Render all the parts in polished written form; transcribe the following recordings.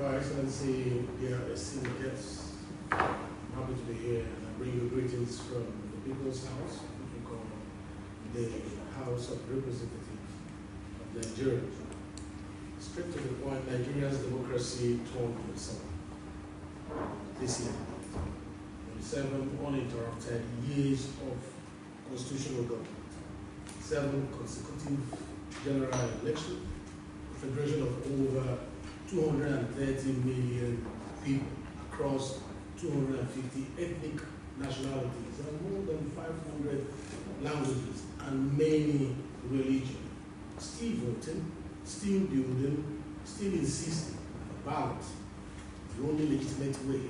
Your Excellency, dear esteemed guests, I'm happy to be here and I bring you greetings from the People's House, which we call the House of Representatives of Nigeria. Straight to the point, Nigeria's democracy turned on itself this year. 7 uninterrupted years of constitutional government, 7 consecutive general elections, a federation of over 230 million people across 250 ethnic nationalities and more than 500 languages and many religions. Still voting, still building, still insisting about the only legitimate way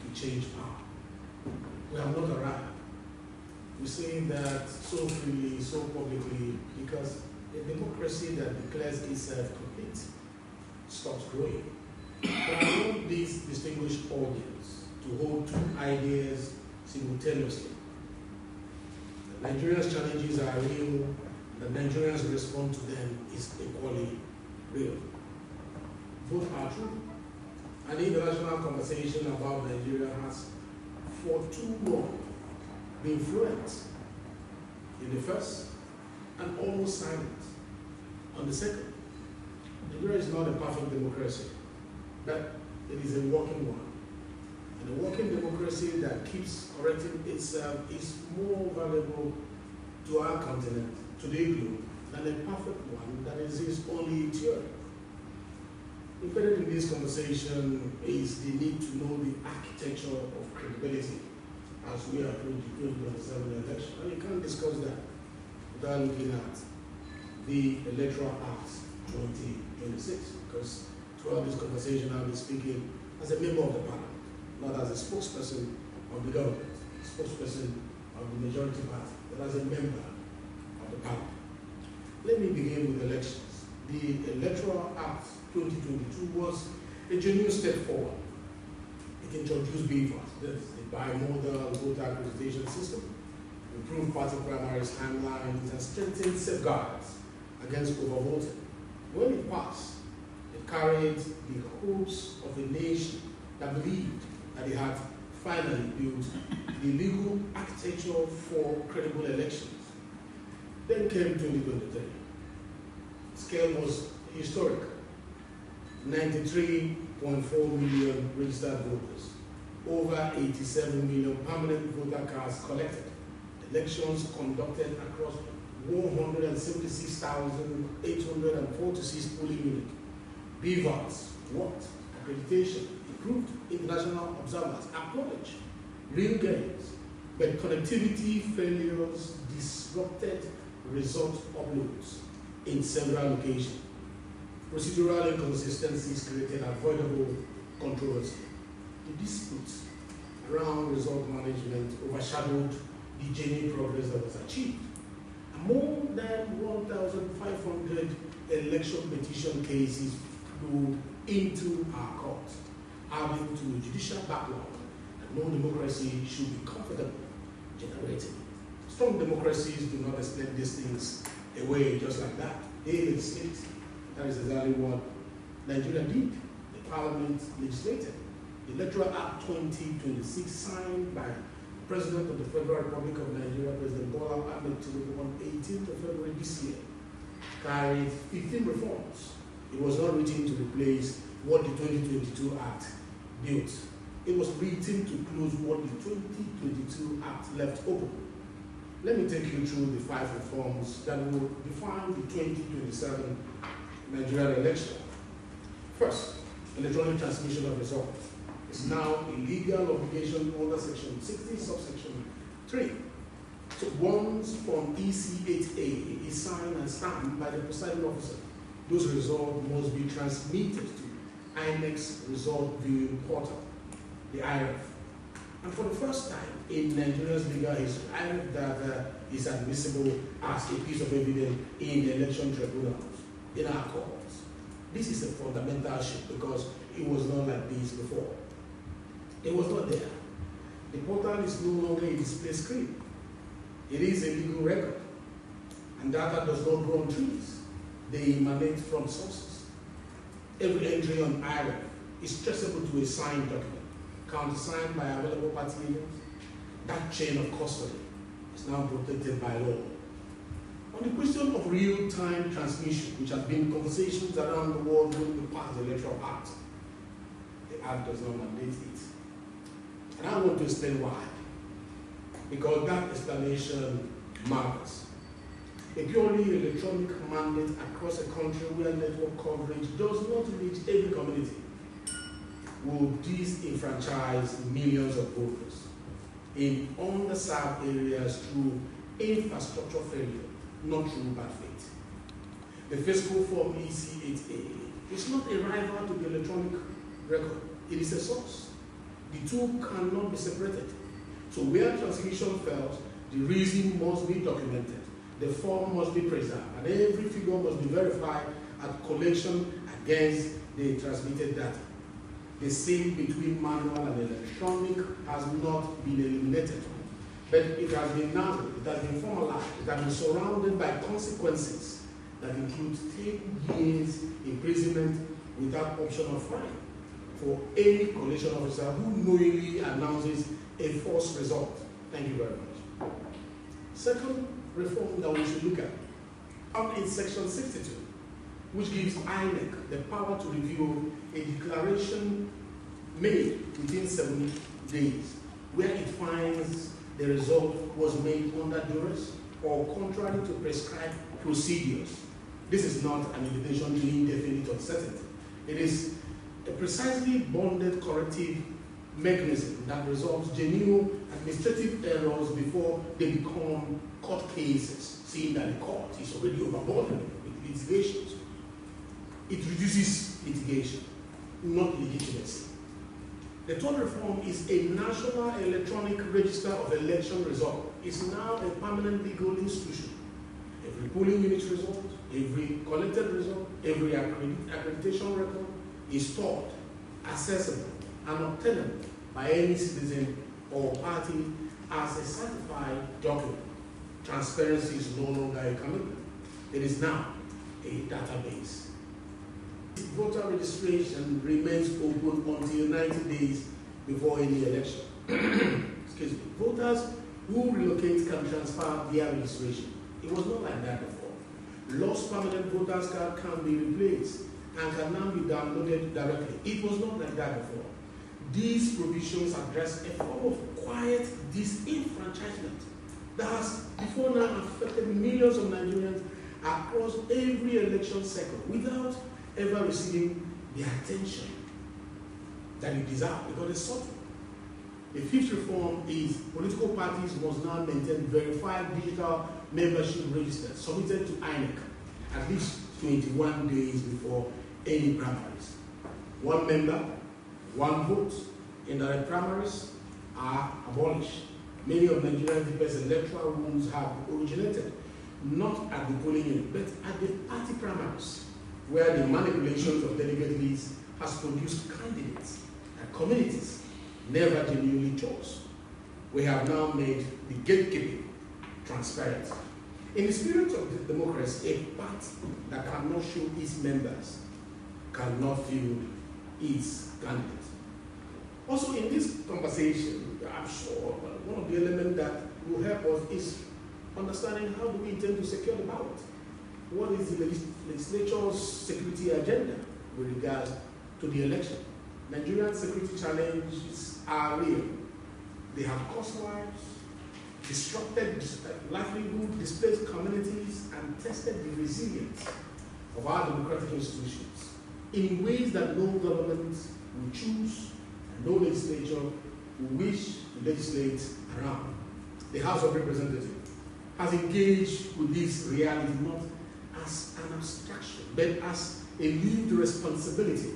to change power. We have not arrived. We say that so freely, so publicly, because a democracy that declares itself complete stops growing. But I want this distinguished audience to hold 2 ideas simultaneously. The Nigerians' challenges are real, the Nigerians' response to them is equally real. Both are true. And the international conversation about Nigeria has for too long been fluent in the first and almost silent on the second. Nigeria is not a perfect democracy, but it is a working one. And a working democracy that keeps correcting itself is more valuable to our continent, to the globe, than a perfect one that exists only in theory. Embedded in this conversation is the need to know the architecture of credibility as we approach the 2027 election. And you can't discuss that without looking at the Electoral Act 2026, because throughout this conversation I'll be speaking as a member of the parliament, not as a spokesperson of the government, a spokesperson of the majority party, but as a member of the parliament. Let me begin with elections. The Electoral Act 2022 was a genuine step forward. It introduced BVAS, the bimodal voter accreditation system, improved party primaries timelines, and strengthened safeguards against overvoting. When it passed, it carried the hopes of a nation that believed that it had finally built the legal architecture for credible elections. Then came 2023. Scale was historic. 93.4 million registered voters, over 87 million permanent voter cards collected, elections conducted across 176,846 polling units. BVAS worked, accreditation improved, international observers acknowledged real gains, but connectivity failures disrupted result uploads in several locations. Procedural inconsistencies created avoidable controversy. The disputes around result management overshadowed the genuine progress that was achieved. More than 1,500 election petition cases flew into our courts, adding to a judicial backlog that no democracy should be comfortable generating. Strong democracies do not explain these things away just like that. They legislate. That is exactly what Nigeria did. The parliament legislated. The Electoral Act 2026, signed by the President of the Federal Republic of Nigeria, President Bola Ahmed Tinubu, on 18th of February this year, carried 15 reforms. It was not written to replace what the 2022 Act built. It was written to close what the 2022 Act left open. Let me take you through the 5 reforms that will define the 2027 Nigerian election. First, electronic transmission of results is now a legal obligation under Section 60, subsection 3. So once Form EC8A is signed and stamped by the presiding officer, those results must be transmitted to INEC's result viewing portal, the IRF. And for the first time in Nigeria's legal history, IRF data is admissible as a piece of evidence in the election tribunals, in our courts. This is a fundamental shift because it was not like this before. It was not there. The portal is no longer a display screen. It is a legal record. And data does not grow on trees. They emanate from sources. Every entry on IRF is traceable to a signed document, countersigned by available party agents. That chain of custody is now protected by law. On the question of real-time transmission, which has been conversations around the world during the past electoral act, the act does not mandate it. And I want to explain why. Because that explanation matters. A purely electronic mandate across a country where network coverage does not reach every community will disenfranchise millions of voters in underserved areas through infrastructure failure, not through bad faith. The fiscal form EC8A is not a rival to the electronic record. It is a source. The two cannot be separated. So where transmission fails, the reason must be documented. The form must be preserved, and every figure must be verified at collection against the transmitted data. The same between manual and electronic has not been eliminated, but it has been narrowed, it has been formalized, it has been surrounded by consequences that include 10 years imprisonment without option of fine for any collection officer who knowingly announces a false result. Thank you very much. Second reform that we should look at is Section 62, which gives INEC the power to review a declaration made within 7 days, where it finds the result was made under duress or contrary to prescribed procedures. This is not an invitation to indefinite uncertainty. It is a precisely bonded corrective mechanism that resolves genuine administrative errors before they become court cases, seeing that the court is already overburdened with litigations. It reduces litigation, not legitimacy. The third reform is a national electronic register of election results. It's now a permanent legal institution. Every polling unit result, every collected result, every accreditation record is stored, accessible, and obtainable by any citizen or party as a certified document. Transparency is no longer a commitment. It is now a database. Voter registration remains open until 90 days before any election. Excuse me. Voters who relocate can transfer their registration. It was not like that before. Lost permanent voters card can be replaced and can now be downloaded directly. It was not like that before. These provisions address a form of quiet disenfranchisement that has before now affected millions of Nigerians across every election cycle without ever receiving the attention that it deserves, because it's subtle. The fifth reform is political parties must now maintain verified digital membership registers submitted to INEC at least 21 days before any primaries. One member, one vote, indirect primaries are abolished. Many of Nigeria's deepest electoral wounds have originated not at the polling unit, but at the party primaries, where the manipulations of delegate lists has produced candidates and communities never genuinely chose. We have now made the gatekeeping transparent. In the spirit of the democracy, a party that cannot show its members cannot field its candidates. Also, in this conversation, I'm sure one of the elements that will help us is understanding how do we intend to secure the ballot. What is the legislature's security agenda with regards to the election? Nigerian security challenges are real. They have cost lives, disrupted livelihood, displaced communities, and tested the resilience of our democratic institutions in ways that no government will choose and no legislature will wish to legislate around. The House of Representatives has engaged with this reality not as an abstraction, but as a lived responsibility.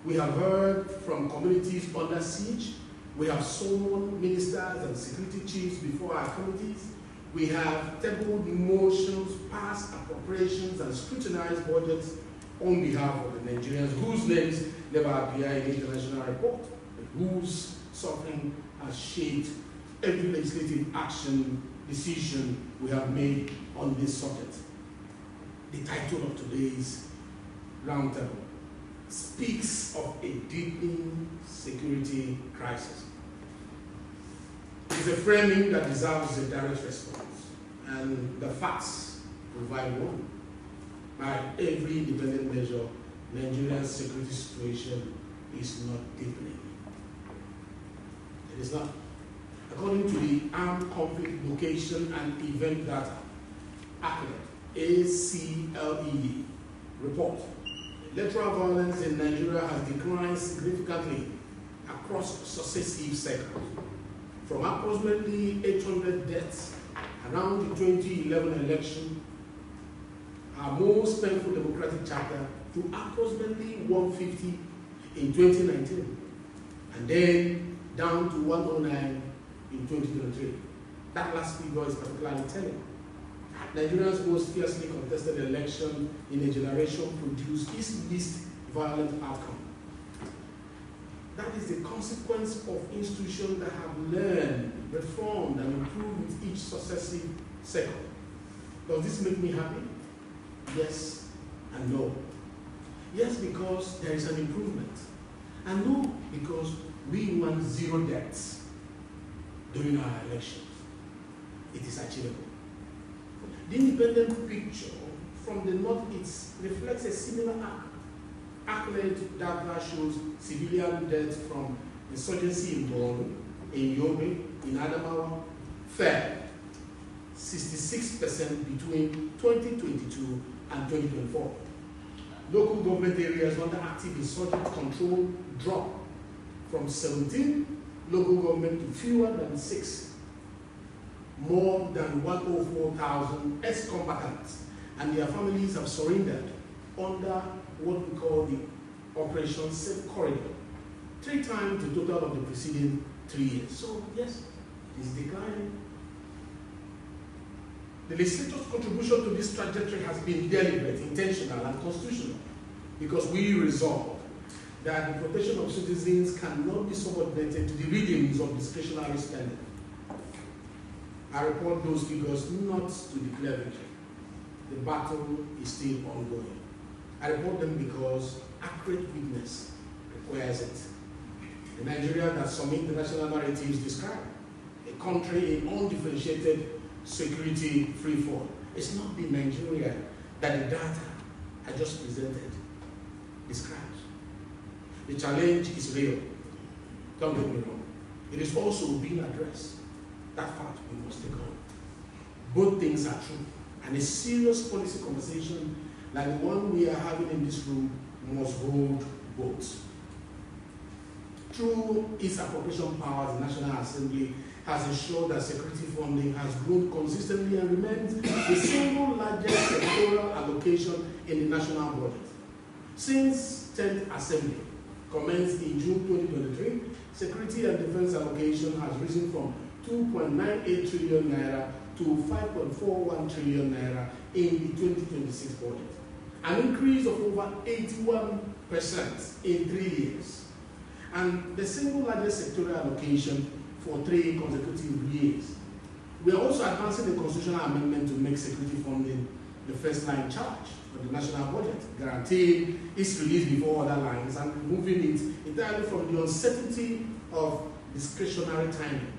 We have heard from communities under siege. We have sworn ministers and security chiefs before our committees. We have tabled motions, passed appropriations, and scrutinized budgets on behalf of the Nigerians whose names never appear in the international report, but whose suffering has shaped every legislative action, decision we have made on this subject. The title of today's roundtable, speaks of a deepening security crisis. It's a framing that deserves a direct response, and the facts provide one. By every independent measure, Nigeria's security situation is not deepening. It is not. According to the Armed Conflict Location and Event Data, ACLED report, electoral violence in Nigeria has declined significantly across successive cycles, from approximately 800 deaths around the 2011 election, our most painful democratic chapter, to approximately 150 in 2019, and then down to 109 in 2023. That last figure is particularly telling. Nigeria's most fiercely contested election in a generation produced its least violent outcome. That is the consequence of institutions that have learned, reformed, and improved with each successive cycle. Does this make me happy? Yes and no. Yes, because there is an improvement. And no, because we want 0 deaths during our elections. It is achievable. The independent picture from the Northeast reflects a similar accolade data shows civilian deaths from insurgency in Borno, in Yobe, in Adamawa, fell 66% between 2022 and 2024. Local government areas under active insurgent control dropped from 17 local government to fewer than 6. More than 104,000 ex-combatants and their families have surrendered under what we call the Operation Safe Corridor, 3 times the total of the preceding 3 years. So yes, it is declining. The legislature's contribution to this trajectory has been deliberate, intentional, and constitutional, because we resolve that the protection of citizens cannot be subordinated to the readings of discretionary spending. I report those figures not to declare victory. The battle is still ongoing. I report them because accurate witness requires it. The Nigeria that some international narratives describe, a country in undifferentiated security freefall. It's not the Nigeria that the data I just presented describes. The challenge is real. Don't get me wrong. It is also being addressed. That fact we must take on. Both things are true, and a serious policy conversation like the one we are having in this room must hold both. Through its appropriation powers, the National Assembly has ensured that security funding has grown consistently and remains the single largest sectoral allocation in the national budget. Since 10th Assembly commenced in June 2023, security and defense allocation has risen from 2.98 trillion naira to 5.41 trillion naira in the 2026 budget, an increase of over 81% in 3 years, and the single largest sectoral allocation for 3 consecutive years. We are also advancing the constitutional amendment to make security funding the first line charge for the national budget, guaranteeing its release before other lines and removing it entirely from the uncertainty of discretionary timing.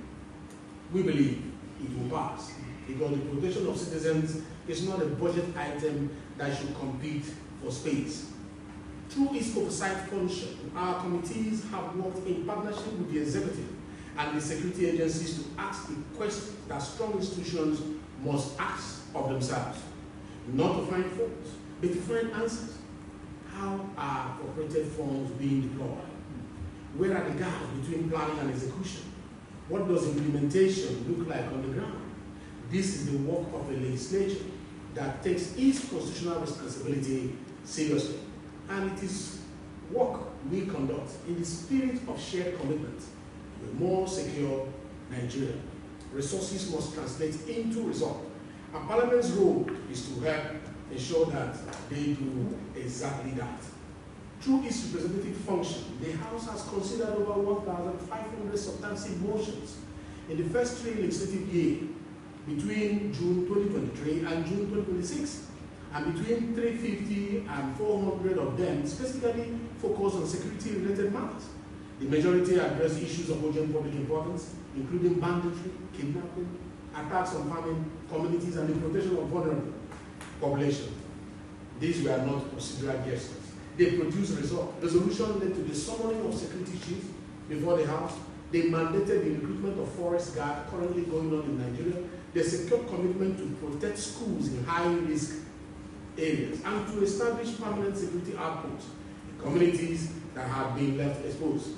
We believe it will pass because the protection of citizens is not a budget item that should compete for space. Through its oversight function, our committees have worked in partnership with the executive and the security agencies to ask the question that strong institutions must ask of themselves. Not to find faults, but to find answers. How are appropriated funds being deployed? Where are the gaps between planning and execution? What does implementation look like on the ground? This is the work of a legislature that takes its constitutional responsibility seriously. And it is work we conduct in the spirit of shared commitment to a more secure Nigeria. Resources must translate into results. And Parliament's role is to help ensure that they do exactly that. Through its representative function, the House has considered over 1,500 substantive motions in the first 3 legislative years between June 2023 and June 2026, and between 350 and 400 of them specifically focus on security-related matters. The majority address issues of urgent public importance, including banditry, kidnapping, attacks on farming communities, and the protection of vulnerable populations. These were not procedural gestures. They produced results. Resolution led to the summoning of security chiefs before the House. They mandated the recruitment of forest guards currently going on in Nigeria. They secured commitment to protect schools in high-risk areas and to establish permanent security outposts in communities that have been left exposed.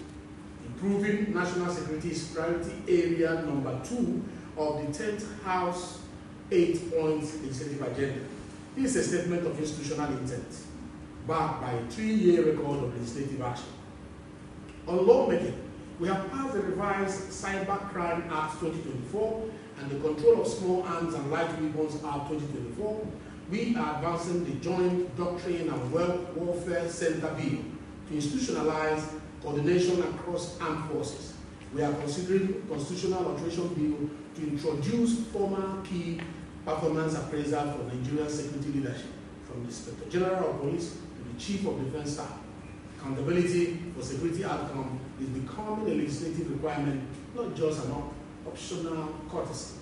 Improving national security is priority area number 2 of the 10th House 8-point legislative agenda. This is a statement of institutional intent, backed by a 3-year record of legislative action. On lawmaking, we have passed the revised Cybercrime Act 2024 and the Control of Small Arms and Light Weapons Act 2024. We are advancing the Joint Doctrine and Warfare Center Bill to institutionalize coordination across armed forces. We are considering constitutional alteration bill to introduce formal key performance appraisal for Nigerian security leadership, from the Inspector General of Police to the Chief of Defense Staff. Accountability for security outcome is becoming a legislative requirement, not just an optional courtesy.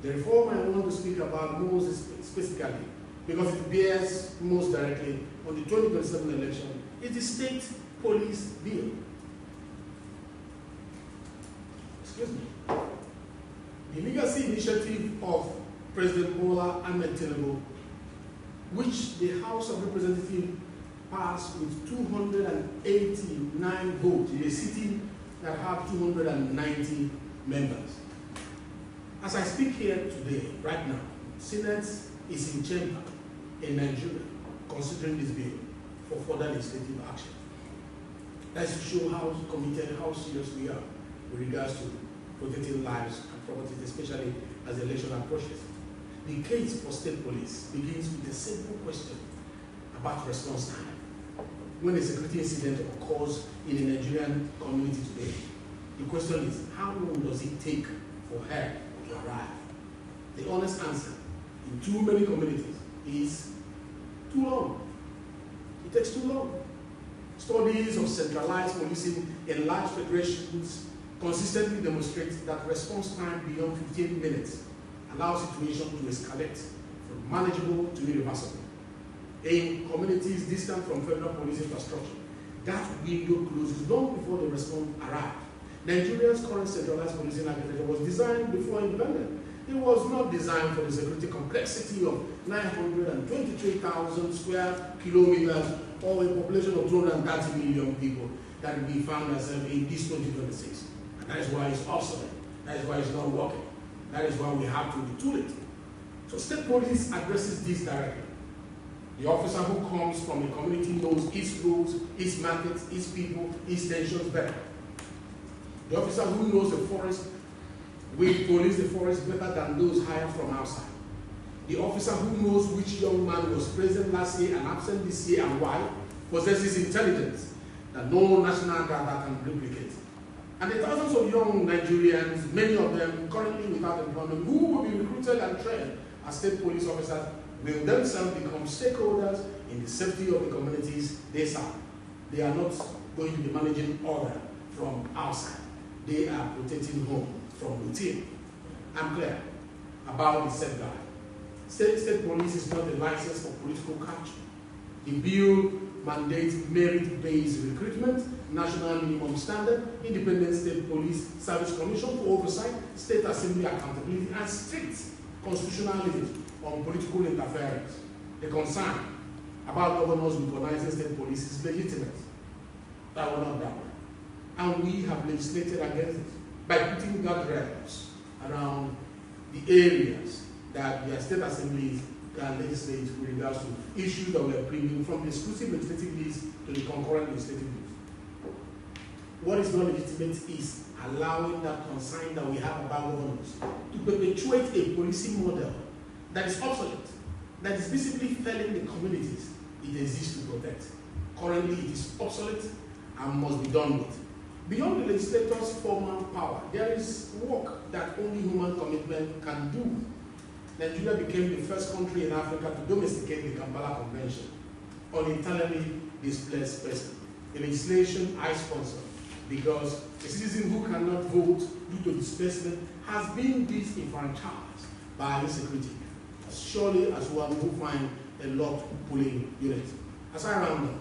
The reform I want to speak about most specifically, because it bears most directly on the 2027 election, is the State Police Bill. Excuse me. The legacy initiative of President Bola Ahmed Tinubu, which the House of Representatives passed with 289 votes in a city that had 290 members. As I speak here today, right now, Senate is in chamber in Nigeria considering this bill for further legislative action. That's to show how committed, how serious we are with regards to protecting lives and property, especially as the election approaches. The case for state police begins with a simple question about response time. When a security incident occurs in a Nigerian community today, the question is, how long does it take for help to arrive? The honest answer in too many communities is too long. It takes too long. Studies of centralized policing in large federations consistently demonstrate that response time beyond 15 minutes allows situations to escalate from manageable to irreversible. In communities distant from federal police infrastructure, that window closes long before the response arrives. Nigeria's current centralized policing architecture was designed before independence. It was not designed for the security complexity of 923,000 square kilometers or a population of 230 million people that we found ourselves in this 2026. And that is why it's obsolete. That is why it's not working. That is why we have to retool it. So state police addresses this directly. The officer who comes from a community knows its rules, its markets, its people, its tensions better. The officer who knows the forest will police the forest better than those hired from outside. The officer who knows which young man was present last year and absent this year and why possesses intelligence that no national data can replicate. And the thousands of young Nigerians, many of them currently without employment, who will be recruited and trained as state police officers, will themselves become stakeholders in the safety of the communities they serve. They are not going to be managing order from outside. They are protecting home from within. I'm clear about the safeguard. State police is not a license for political capture. The bill mandates merit-based recruitment, national minimum standard, independent state police service commission for oversight, state assembly accountability, and strict constitutional limits on political interference. The concern about governors weaponizing state police is legitimate. That will not doubt. And we have legislated against it by putting guardrails around the areas that the state assemblies can legislate with regards to issues that we are bringing from the exclusive legislative list to the concurrent legislative list. What is not legitimate is allowing that concern that we have about governors to perpetuate a policing model that is obsolete, that is basically failing the communities it exists to protect. Currently, it is obsolete and must be done with. Beyond the legislator's formal power, there is work that only human commitment can do. Nigeria became the first country in Africa to domesticate the Kampala Convention on internally displaced persons, a legislation I sponsor, because a citizen who cannot vote due to displacement has been disenfranchised by insecurity, as surely as one who find a locked polling unit. As I round up,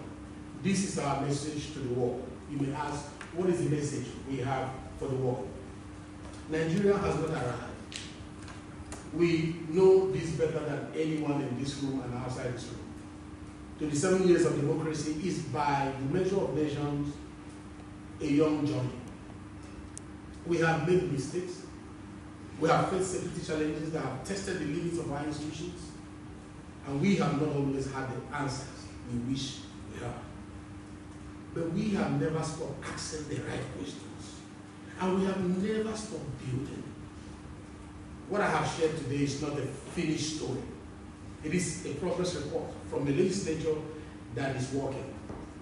this is our message to the world. You may ask, what is the message we have for the world? Nigeria has not arrived. We know this better than anyone in this room and outside this room. 27 years of democracy is, by the measure of nations, a young journey. We have made mistakes. We have faced security challenges that have tested the limits of our institutions. And we have not always had the answers we wish we had. But we have never stopped asking the right questions. And we have never stopped building. What I have shared today is not a finished story. It is a progress report from a legislature that is working,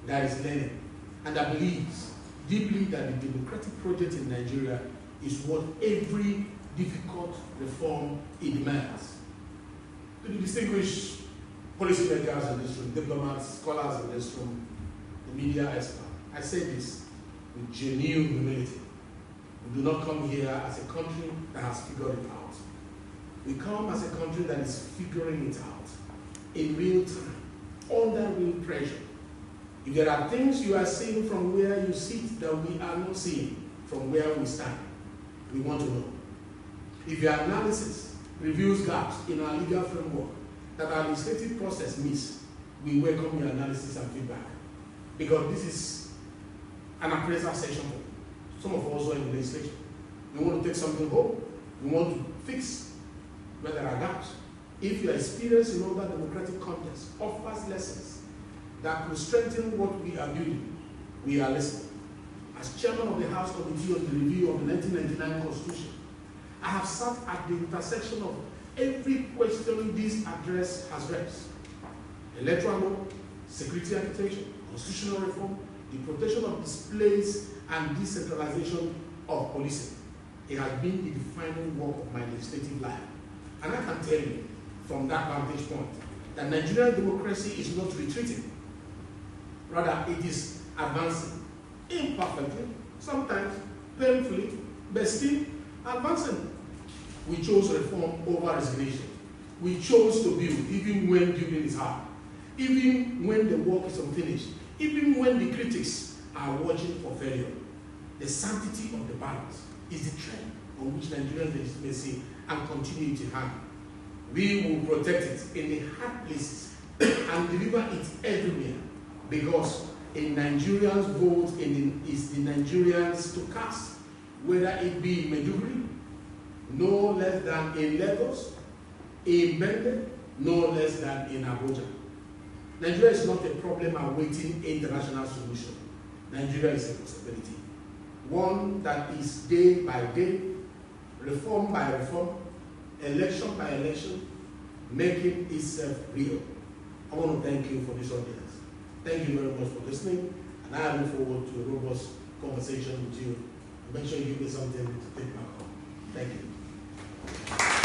that is learning, and that believes deeply that the democratic project in Nigeria is what every difficult reform it demands. To the distinguished policymakers in this room, diplomats, scholars in this room, the media experts, I say this with genuine humility. We do not come here as a country that has figured it out. We come as a country that is figuring it out in real time, under real pressure. If there are things you are seeing from where you sit that we are not seeing from where we stand, we want to know. If your analysis reveals gaps in our legal framework that our legislative process misses, we welcome your analysis and feedback. Because this is an appraisal session for some of us who are in the legislature. We want to take something home. We want to fix where there are gaps. If your experience in other democratic contexts offers lessons that could strengthen what we are building, we are listening. As chairman of the House Committee on the Review of the 1999 Constitution, I have sat at the intersection of every question this address has raised. Electoral law, security architecture, constitutional reform, the protection of displays, and decentralization of policing. It has been the defining work of my legislative life. And I can tell you, from that vantage point, that Nigerian democracy is not retreating. Rather, it is advancing. Imperfectly, sometimes painfully, but still advancing. We chose reform over resignation. We chose to build, even when building is hard. Even when the work is unfinished. Even when the critics are watching for failure. The sanctity of the balance is the trend on which Nigerian legitimacy and continuity hang. We will protect it in the hard places and deliver it everywhere, because a Nigerian's vote is the Nigerians to cast, whether it be in Maiduguri, no less than in Lagos, in Bende, no less than in Abuja. Nigeria is not a problem awaiting international solution. Nigeria is a possibility. One that is day by day, reform by reform, election by election, making itself real. I want to thank you for this audience. Thank you very much for listening, and I look forward to a robust conversation with you. Make sure you give me something to take back home. Thank you.